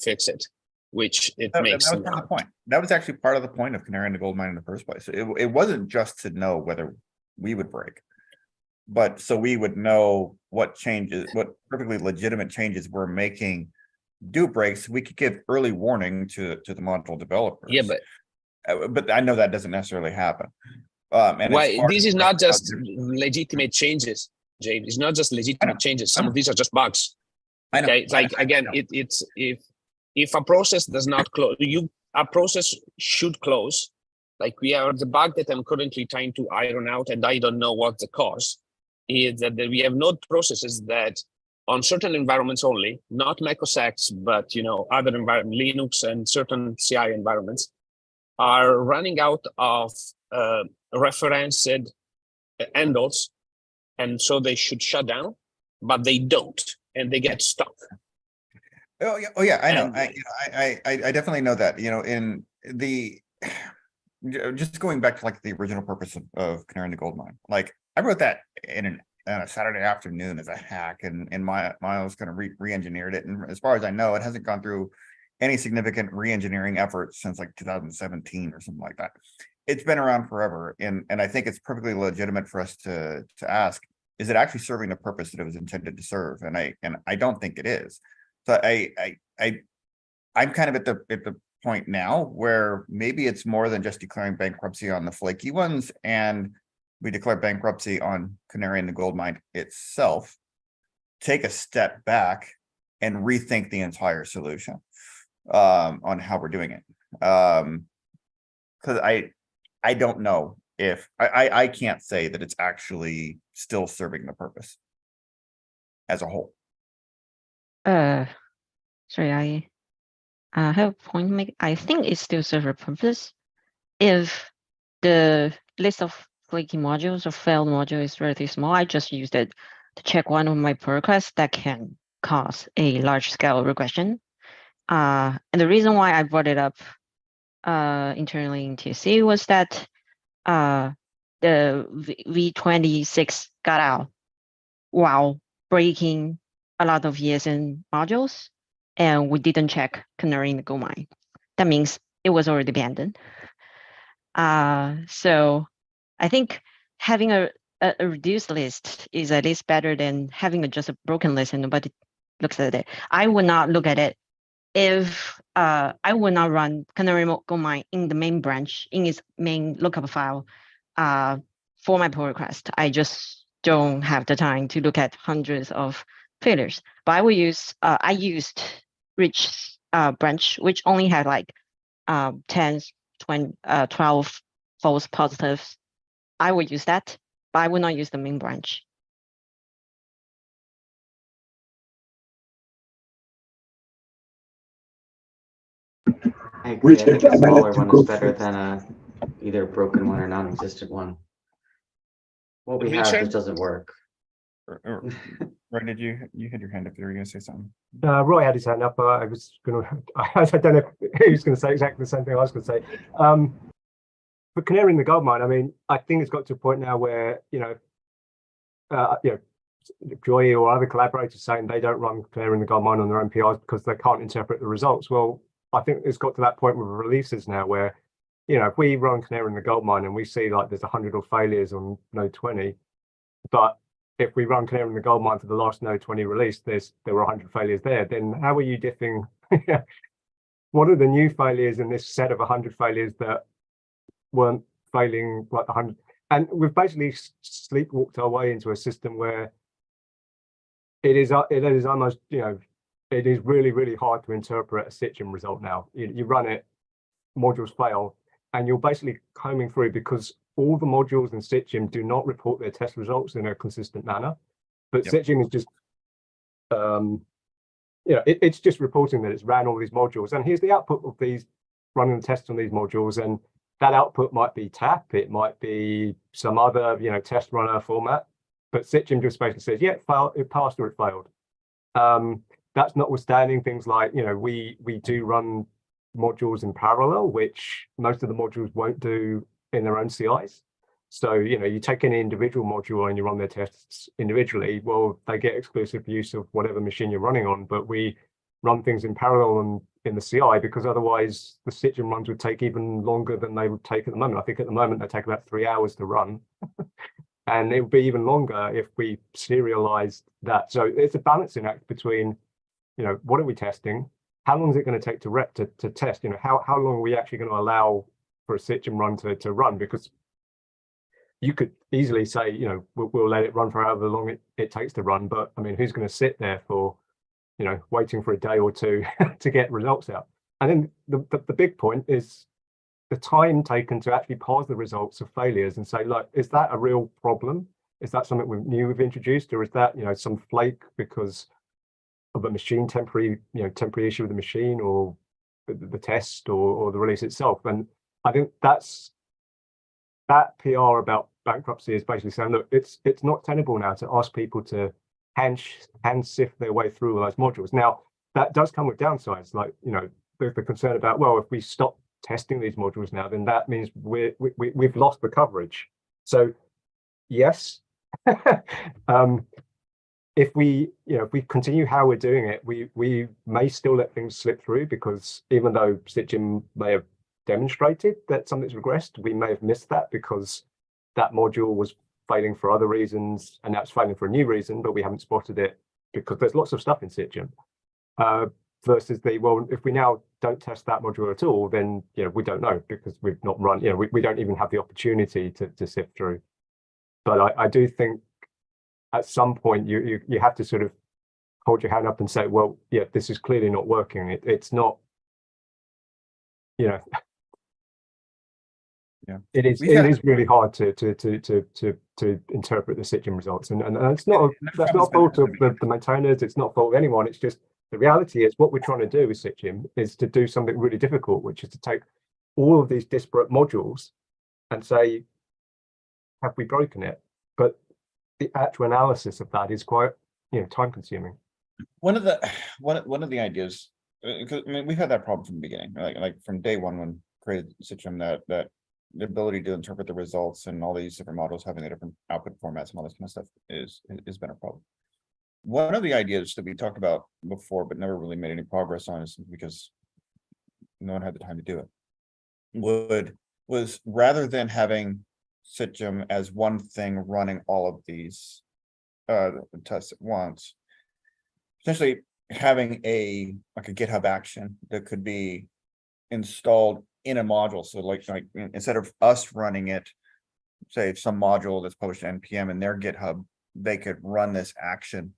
fix it, which makes that was part of the point. That was actually part of the point of Canary in the Gold Mine in the first place. It wasn't just to know whether we would break, but so we would know what perfectly legitimate changes we're making do breaks. We could give early warning to the module developers. Yeah, but I know that doesn't necessarily happen. And this is not just legitimate changes, Jade. It's not just legitimate changes. Some of these are just bugs. Okay, again, it's if a process does not close, a process should close. Like the bug that I'm currently trying to iron out, and I don't know what the cause is, that we have node processes that on certain environments only, not Mac OS X, but other environment, Linux and certain CI environments, are running out of referenced handles and so they should shut down, but they don't, and they get stuck. Oh yeah, I know. And- I definitely know that. You know, in the just going back to like the original purpose of Canary in the Gold Mine. Like I wrote that on a Saturday afternoon as a hack, and Miles kind of re-engineered it. And as far as I know, it hasn't gone through any significant re-engineering efforts since like 2017 or something like that. It's been around forever, and I think it's perfectly legitimate for us to ask: is it actually serving the purpose that it was intended to serve? And I don't think it is. So I'm kind of at the point now where maybe it's more than just declaring bankruptcy on the flaky ones, and we declare bankruptcy on Canary in the Gold Mine itself, take a step back and rethink the entire solution on how we're doing it. Because I don't know if I can't say that it's actually still serving the purpose as a whole. Sorry, I have a point to make. I think it still serves a purpose if the list of flaky modules or failed module is relatively small. I just used it to check one of my pull requests that can cause a large scale regression. And the reason why I brought it up internally in TSC was that the V26 got out while breaking a lot of ESN modules, and we didn't check Canary in the Gold Mine. That means it was already abandoned. So I think having a reduced list is at least better than having just a broken list and nobody looks at it. I would not look at it if I would not run Canary Gold Mine in the main branch, in its main lookup file for my pull request. I just don't have the time to look at hundreds of failures. But I will use, I used rich branch, which only had like 10, 20, 12 false positives. I will use that, but I will not use the main branch. I agree. I think a smaller one is better than either a broken one or non-existent one. What we have just doesn't work. Right, did you had your hand up there? You gonna say something? Roy had his hand up. I was gonna. I don't know if he was going to say exactly the same thing I was going to say. For Canary in the Gold Mine, I mean, I think it's got to a point now where Joy or other collaborators saying they don't run Canary in the Gold Mine on their own PRs because they can't interpret the results. Well, I think it's got to that point with releases now where, if we run Canary in the Gold Mine and we see like there's 100 or failures on Node 20, but if we run Canary in the Gold Mine for the last Node 20 release, there were 100 failures there, then how are you diffing? What are the new failures in this set of 100 failures that weren't failing like 100? And we've basically sleepwalked our way into a system where it is almost, it is really, really hard to interpret a Stitching result now. You run it, modules fail, and you're basically combing through because all the modules in Stitching do not report their test results in a consistent manner. But Stitching is just, it's just reporting that it's ran all these modules. And here's the output of these running the tests on these modules. And that output might be TAP, it might be some other, test runner format. But Stitching just basically says, yeah, it passed or it failed. That's notwithstanding things like, we do run modules in parallel, which most of the modules won't do in their own CIs. So, you take any individual module and you run their tests individually, well, they get exclusive use of whatever machine you're running on, but we run things in parallel and in the CI because otherwise the Stitching runs would take even longer than they would take at the moment. I think at the moment they take about 3 hours to run. And it would be even longer if we serialized that. So it's a balancing act between, what are we testing? How long is it going to take to test? How long are we actually going to allow for a Stitching run to run? Because you could easily say, we'll let it run for however long it takes to run. But I mean, who's going to sit there for, waiting for a day or two to get results out? And then the big point is the time taken to actually parse the results of failures and say, look, is that a real problem? Is that something we've introduced, or is that some flake because of a machine temporary issue with the machine or the test or the release itself? And I think that PR about bankruptcy is basically saying, look, it's not tenable now to ask people to hand sift their way through all those modules. Now, that does come with downsides, like, you know, the concern about, well, if we stop testing these modules now, then that means we've lost the coverage. So yes, if we continue how we're doing it, we may still let things slip through, because even though Stitchim may have demonstrated that something's regressed, we may have missed that because that module was failing for other reasons, and that's failing for a new reason, but we haven't spotted it because there's lots of stuff in Stitchim. Versus well, if we now don't test that module at all, then we don't know, because we've not run, we don't even have the opportunity to sift through. But I do think at some point you have to sort of hold your hand up and say, well, yeah, this is clearly not working. It's not, Yeah, it is really hard to interpret the Stitchim results, and it's not that's not a fault of the maintainers. It's not a fault of anyone. It's just the reality is what we're trying to do with Stitchim is to do something really difficult, which is to take all of these disparate modules and say, have we broken it? But the actual analysis of that is quite time consuming. One of the ideas, because I mean, we've had that problem from the beginning, like from day one when created Stitchim, that the ability to interpret the results and all these different models having the different output formats and all this kind of stuff has been a problem. One of the ideas that we talked about before but never really made any progress on is because no one had the time to do it, was rather than having Stitchim as one thing running all of these tests at once, essentially having a GitHub action that could be installed in a module. So like instead of us running it, say some module that's published in NPM in their GitHub, they could run this action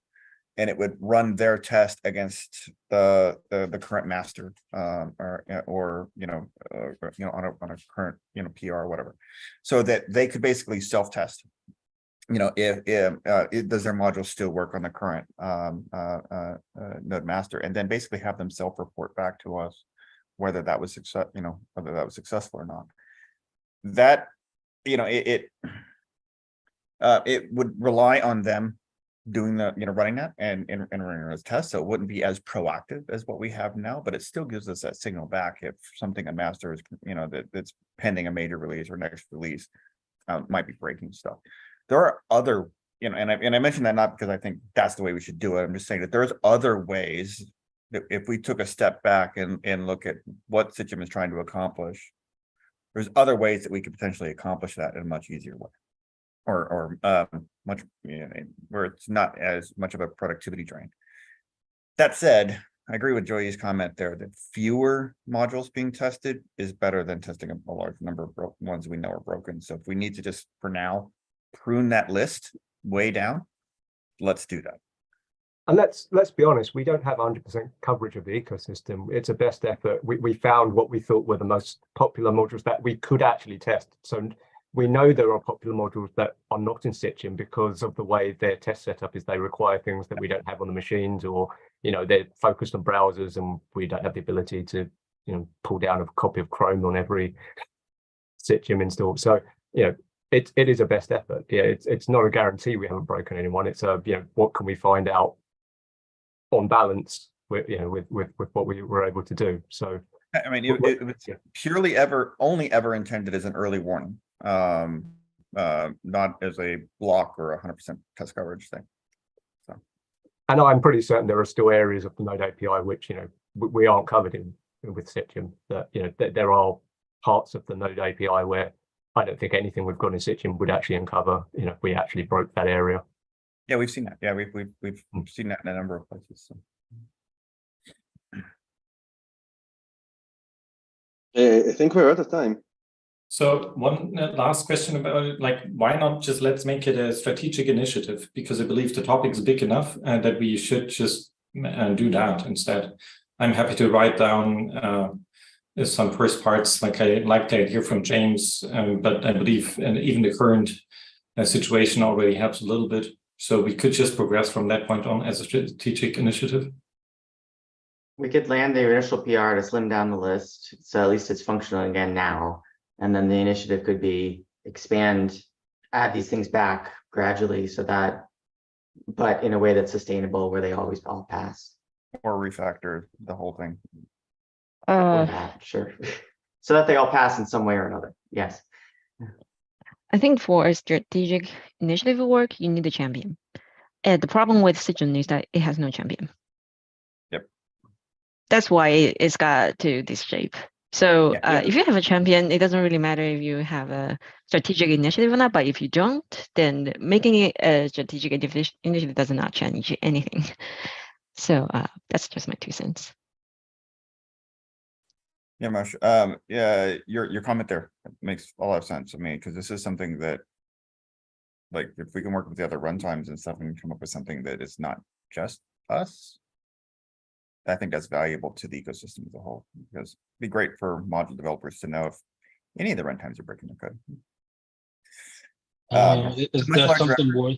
and it would run their test against the current master, or on a current PR or whatever, so that they could basically self-test. If does their module still work on the current node master, and then basically have them self-report back to us whether that was successful or not. That it would rely on them doing the running that and running those tests, so it wouldn't be as proactive as what we have now, but it still gives us that signal back if something a master is that's pending a major release or next release might be breaking stuff. There are other and I mentioned that not because I think that's the way we should do it. I'm just saying that there's other ways that if we took a step back and look at what Stitchim is trying to accomplish, there's other ways that we could potentially accomplish that in a much easier way, or much where it's not as much of a productivity drain. That said, I agree with Joey's comment there that fewer modules being tested is better than testing a large number of ones we know are broken. So if we need to just for now prune that list way down, let's do that. And let's be honest, we don't have 100% coverage of the ecosystem. It's a best effort. We found what we thought were the most popular modules that we could actually test. So we know there are popular modules that are not in Stitchim because of the way their test setup is. They require things that we don't have on the machines, or they're focused on browsers, and we don't have the ability to pull down a copy of Chrome on every Stitchim install. So it is a best effort. Yeah, it's not a guarantee we haven't broken anyone. It's a what can we find out on balance with what we were able to do. So I mean, it was purely only ever intended as an early warning, not as a block or 100% test coverage thing. So, and I'm pretty certain there are still areas of the Node API which we aren't covered in with Stitchim. That there are parts of the Node API where I don't think anything we've got in Stitchim would actually uncover if we actually broke that area. Yeah, we've seen that. Yeah, we've seen that in a number of places. So. I think we're out of time. So one last question about it, why not just let's make it a strategic initiative? Because I believe the topic is big enough that we should just do that instead. I'm happy to write down some first parts, like I like the idea from James, but I believe even the current situation already helps a little bit. So we could just progress from that point on as a strategic initiative. We could land the initial PR to slim down the list, so at least it's functional again now. And then the initiative could be expand add these things back gradually so that, but in a way that's sustainable where they always all pass. Or refactor the whole thing. Or that, sure. So that they all pass in some way or another. Yes. I think for a strategic initiative work, you need a champion. And the problem with Cision is that it has no champion. Yep. That's why it's got to this shape. So Yeah. if you have a champion, it doesn't really matter if you have a strategic initiative or not. But if you don't, then making it a strategic initiative does not change anything. So that's just my 2 cents. Yeah, Mosh. Yeah, your comment there makes a lot of sense. I mean, because this is something that, like, if we can work with the other runtimes and stuff and come up with something that is not just us, I think that's valuable to the ecosystem as a whole. Because it'd be great for module developers to know if any of the runtimes are breaking their code. Is much that larger something effort. worth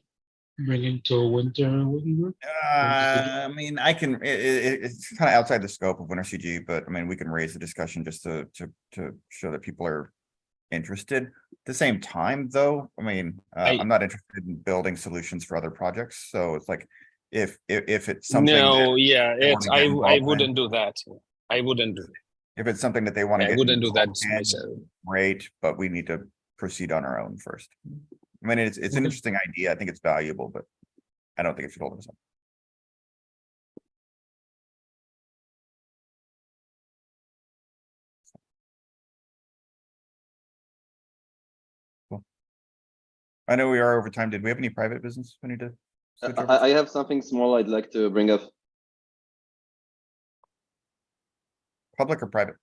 bringing to a winter working group? I mean, I can. It's kind of outside the scope of Winter CG, but I mean, we can raise the discussion just to show that people are interested. At the same time, though, I mean, I'm not interested in building solutions for other projects. So it's like, if it's something. No, that yeah, they wanna get I involved wouldn't in, do that. I wouldn't do it. if it's something that they want to I get wouldn't do that involved in, myself. great, but we need to proceed on our own first. I mean, it's an Okay. interesting idea. I think it's valuable, but I don't think it should hold us up. Cool. I know we are over time. Did we have any private business we need to switch over? I have something small I'd like to bring up. Public or private?